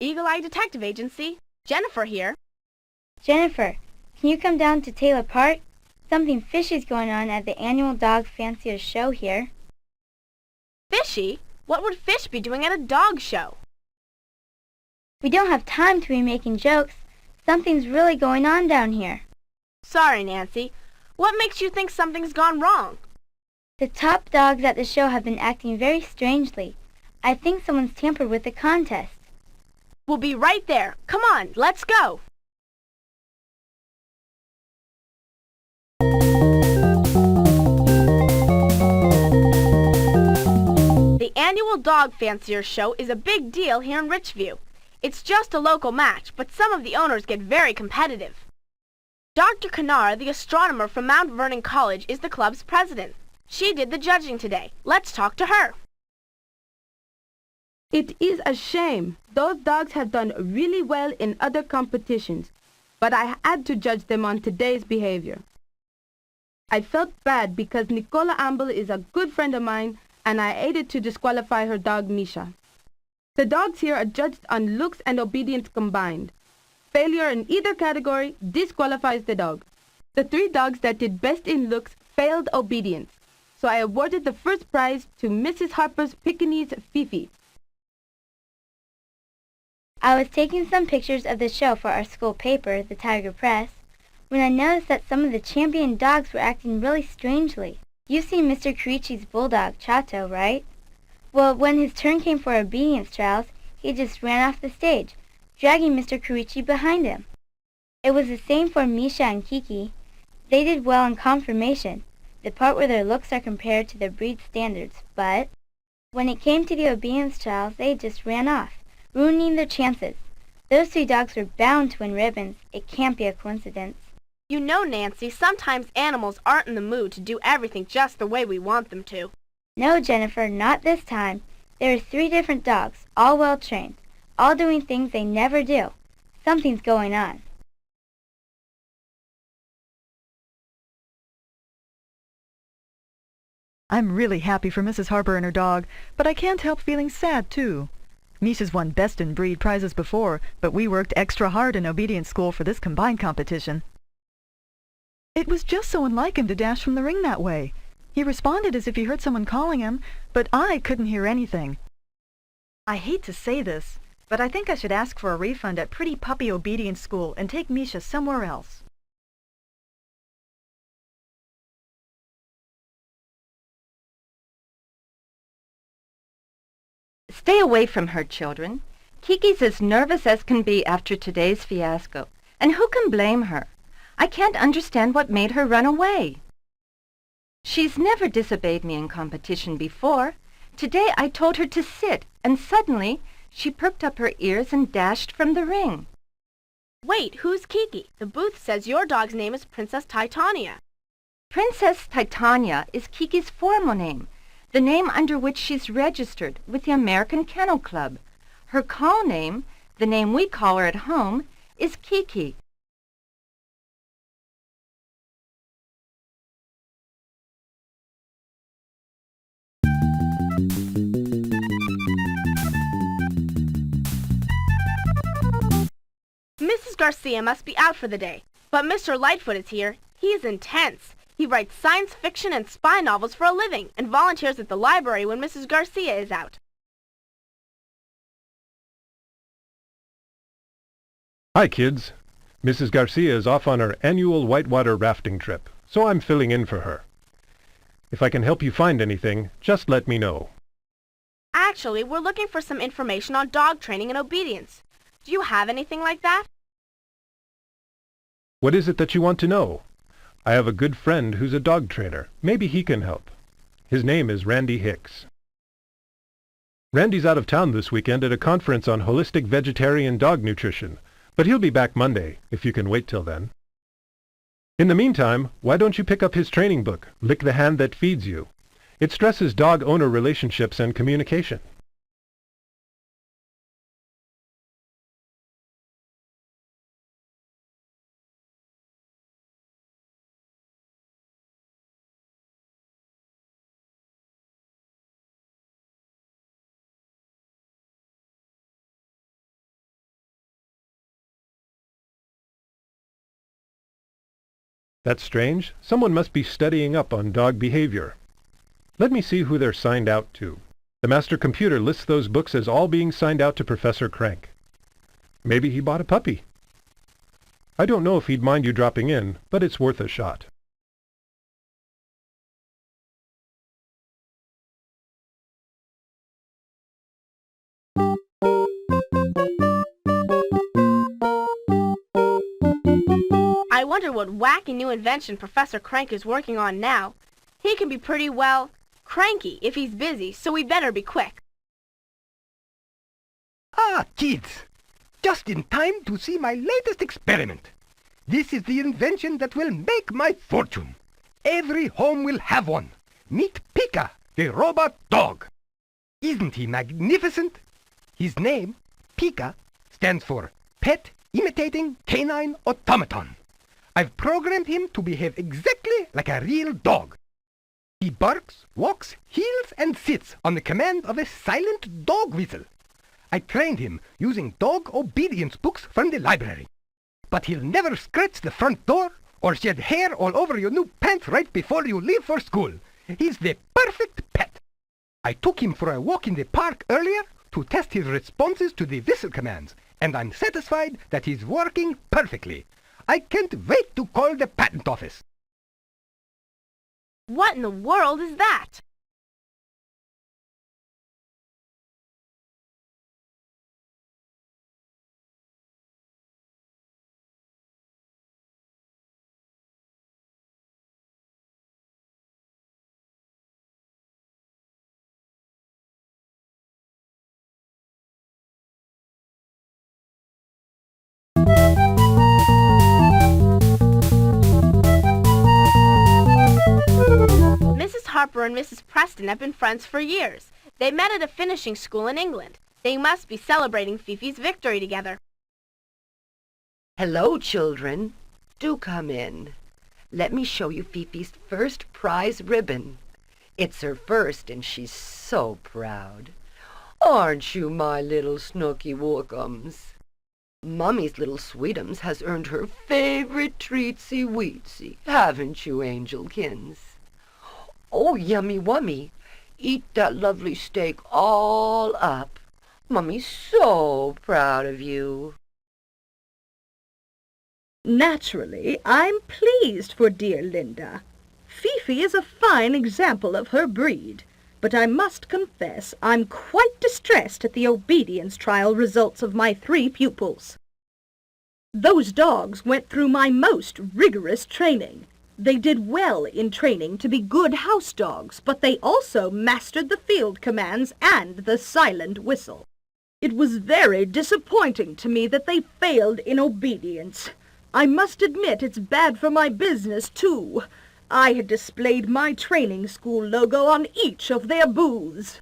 Eagle Eye Detective Agency. Jennifer here. Jennifer, can you come down to Taylor Park? Something fishy's going on at the annual Dog Fancier show here. Fishy? What would fish be doing at a dog show? We don't have time to be making jokes. Something's really going on down here. Sorry, Nancy. What makes you think something's gone wrong? The top dogs at the show have been acting very strangely. I think someone's tampered with the contest. We'll be right there. Come on, let's go. The annual Dog Fancier show is a big deal here in Richview. It's just a local match, but some of the owners get very competitive. Dr. Kanar, the astronomer from Mount Vernon College, is the club's president. She did the judging today. Let's talk to her. It is a shame. Those dogs have done really well in other competitions, but I had to judge them on today's behavior. I felt bad because Nicola Amble is a good friend of mine, and I hated to disqualify her dog, Misha. The dogs here are judged on looks and obedience combined. Failure in either category disqualifies the dog. The 3 dogs that did best in looks failed obedience, so I awarded the first prize to Mrs. Harper's Pekingese Fifi. I was taking some pictures of the show for our school paper, the Tiger Press, when I noticed that some of the champion dogs were acting really strangely. You've seen Mr. Kirichi's bulldog, Chato, right? Well, when his turn came for obedience trials, he just ran off the stage, dragging Mr. Kirichi behind him. It was the same for Misha and Kiki. They did well in conformation, the part where their looks are compared to their breed standards, but when it came to the obedience trials, they just ran off, ruining their chances. Those 3 dogs were bound to win ribbons. It can't be a coincidence. You know, Nancy, sometimes animals aren't in the mood to do everything just the way we want them to. No, Jennifer, not this time. There are 3 different dogs, all well trained, all doing things they never do. Something's going on. I'm really happy for Mrs. Harper and her dog, but I can't help feeling sad, too. Misha's won Best in Breed prizes before, but we worked extra hard in obedience school for this combined competition. It was just so unlike him to dash from the ring that way. He responded as if he heard someone calling him, but I couldn't hear anything. I hate to say this, but I think I should ask for a refund at Pretty Puppy Obedience School and take Misha somewhere else. Stay away from her, children. Kiki's as nervous as can be after today's fiasco, and who can blame her? I can't understand what made her run away. She's never disobeyed me in competition before. Today I told her to sit, and suddenly she perked up her ears and dashed from the ring. Wait, who's Kiki? The booth says your dog's name is Princess Titania. Princess Titania is Kiki's formal name, the name under which she's registered with the American Kennel Club. Her call name, the name we call her at home, is Kiki. Mrs. Garcia must be out for the day, but Mr. Lightfoot is here. He is intense. He writes science fiction and spy novels for a living and volunteers at the library when Mrs. Garcia is out. Hi, kids. Mrs. Garcia is off on her annual whitewater rafting trip, so I'm filling in for her. If I can help you find anything, just let me know. Actually, we're looking for some information on dog training and obedience. Do you have anything like that? What is it that you want to know? I have a good friend who's a dog trainer. Maybe he can help. His name is Randy Hicks. Randy's out of town this weekend at a conference on holistic vegetarian dog nutrition, but he'll be back Monday, if you can wait till then. In the meantime, why don't you pick up his training book, Lick the Hand That Feeds You? It stresses dog-owner relationships and communication. That's strange. Someone must be studying up on dog behavior. Let me see who they're signed out to. The master computer lists those books as all being signed out to Professor Krank. Maybe he bought a puppy. I don't know if he'd mind you dropping in, but it's worth a shot. I wonder what wacky new invention Professor Krank is working on now. He can be pretty, well, cranky if he's busy, so we better be quick. Ah, kids! Just in time to see my latest experiment. This is the invention that will make my fortune. Every home will have one. Meet Pika, the robot dog. Isn't he magnificent? His name, Pika, stands for Pet Imitating Canine Automaton. I've programmed him to behave exactly like a real dog. He barks, walks, heels, and sits on the command of a silent dog whistle. I trained him using dog obedience books from the library. But he'll never scratch the front door or shed hair all over your new pants right before you leave for school. He's the perfect pet. I took him for a walk in the park earlier to test his responses to the whistle commands, and I'm satisfied that he's working perfectly. I can't wait to call the patent office. What in the world is that? Mrs. Harper and Mrs. Preston have been friends for years. They met at a finishing school in England. They must be celebrating Fifi's victory together. Hello, children. Do come in. Let me show you Fifi's first prize ribbon. It's her first, and she's so proud. Aren't you, my little Snooky Wookums? Mummy's little Sweetums has earned her favorite treatsy weetsy, haven't you, Angelkins? Oh, yummy wummy, eat that lovely steak all up. Mummy's so proud of you. Naturally, I'm pleased for dear Linda. Fifi is a fine example of her breed, but I must confess I'm quite distressed at the obedience trial results of my 3 pupils. Those dogs went through my most rigorous training. They did well in training to be good house dogs, but they also mastered the field commands and the silent whistle. It was very disappointing to me that they failed in obedience. I must admit it's bad for my business, too. I had displayed my training school logo on each of their booths.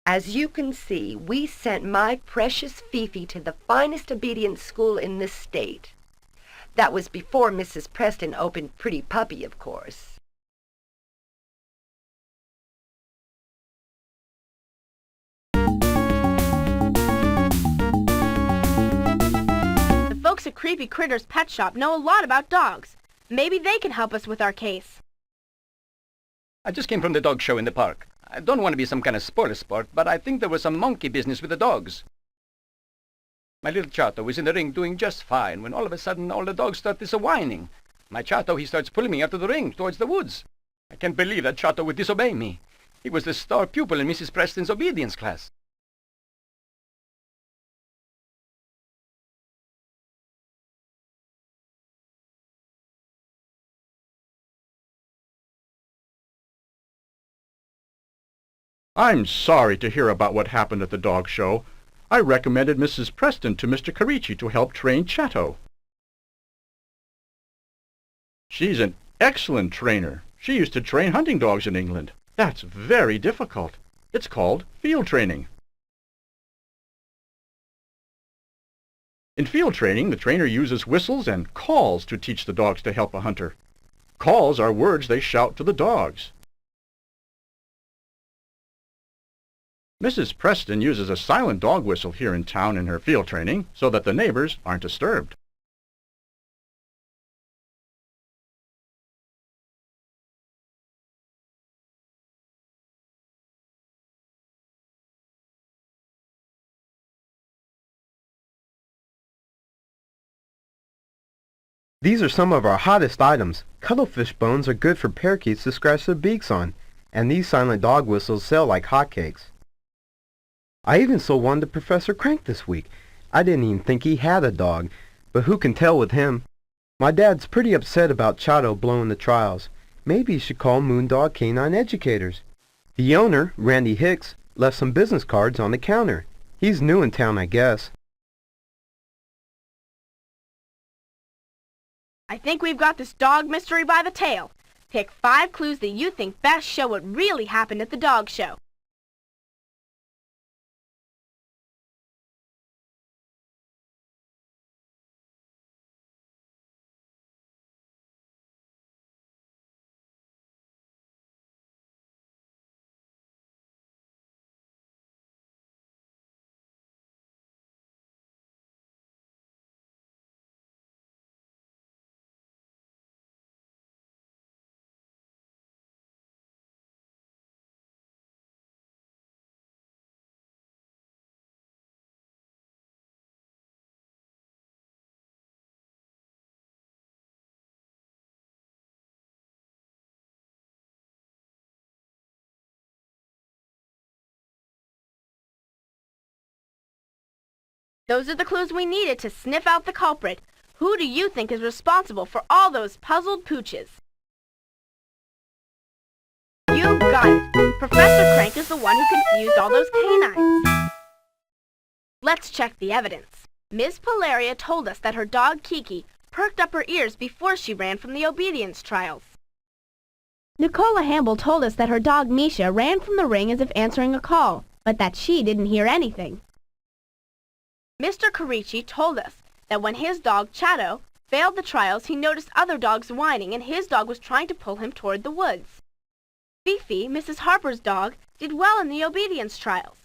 As you can see, we sent my precious Fifi to the finest obedience school in the state. That was before Mrs. Preston opened Pretty Puppy, of course. The folks at Creepy Critter's Pet Shop know a lot about dogs. Maybe they can help us with our case. I just came from the dog show in the park. I don't want to be some kind of spoiler sport, but I think there was some monkey business with the dogs. My little Chato was in the ring doing just fine when all of a sudden all the dogs start whining. My Chato, he starts pulling me out of the ring towards the woods. I can't believe that Chato would disobey me. He was the star pupil in Mrs. Preston's obedience class. I'm sorry to hear about what happened at the dog show. I recommended Mrs. Preston to Mr. Carici to help train Chato. She's an excellent trainer. She used to train hunting dogs in England. That's very difficult. It's called field training. In field training, the trainer uses whistles and calls to teach the dogs to help a hunter. Calls are words they shout to the dogs. Mrs. Preston uses a silent dog whistle here in town in her field training so that the neighbors aren't disturbed. These are some of our hottest items. Cuttlefish bones are good for parakeets to scratch their beaks on, and these silent dog whistles sell like hotcakes. I even sold one to Professor Krank this week. I didn't even think he had a dog, but who can tell with him? My dad's pretty upset about Chato blowing the trials. Maybe you should call Moondog Canine Educators. The owner, Randy Hicks, left some business cards on the counter. He's new in town, I guess. I think we've got this dog mystery by the tail. Pick 5 clues that you think best show what really happened at the dog show. Those are the clues we needed to sniff out the culprit. Who do you think is responsible for all those puzzled pooches? You got it. Professor Krank is the one who confused all those canines. Let's check the evidence. Ms. Polaria told us that her dog Kiki perked up her ears before she ran from the obedience trials. Nicola Hamble told us that her dog Misha ran from the ring as if answering a call, but that she didn't hear anything. Mr. Carici told us that when his dog Chato failed the trials, he noticed other dogs whining and his dog was trying to pull him toward the woods. Fifi, Mrs. Harper's dog, did well in the obedience trials,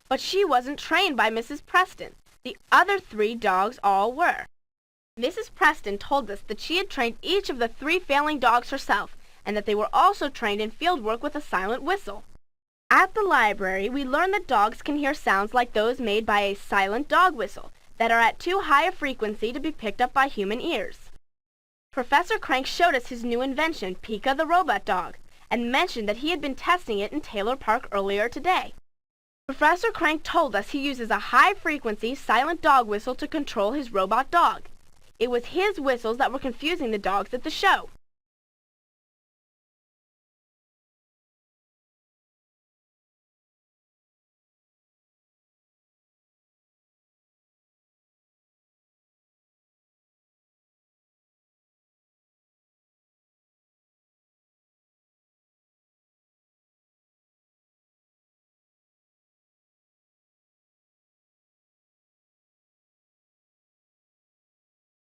but she wasn't trained by Mrs. Preston. The other 3 dogs all were. Mrs. Preston told us that she had trained each of the 3 failing dogs herself and that they were also trained in field work with a silent whistle. At the library, we learned that dogs can hear sounds like those made by a silent dog whistle that are at too high a frequency to be picked up by human ears. Professor Krank showed us his new invention, Pika the robot dog, and mentioned that he had been testing it in Taylor Park earlier today. Professor Krank told us he uses a high-frequency silent dog whistle to control his robot dog. It was his whistles that were confusing the dogs at the show.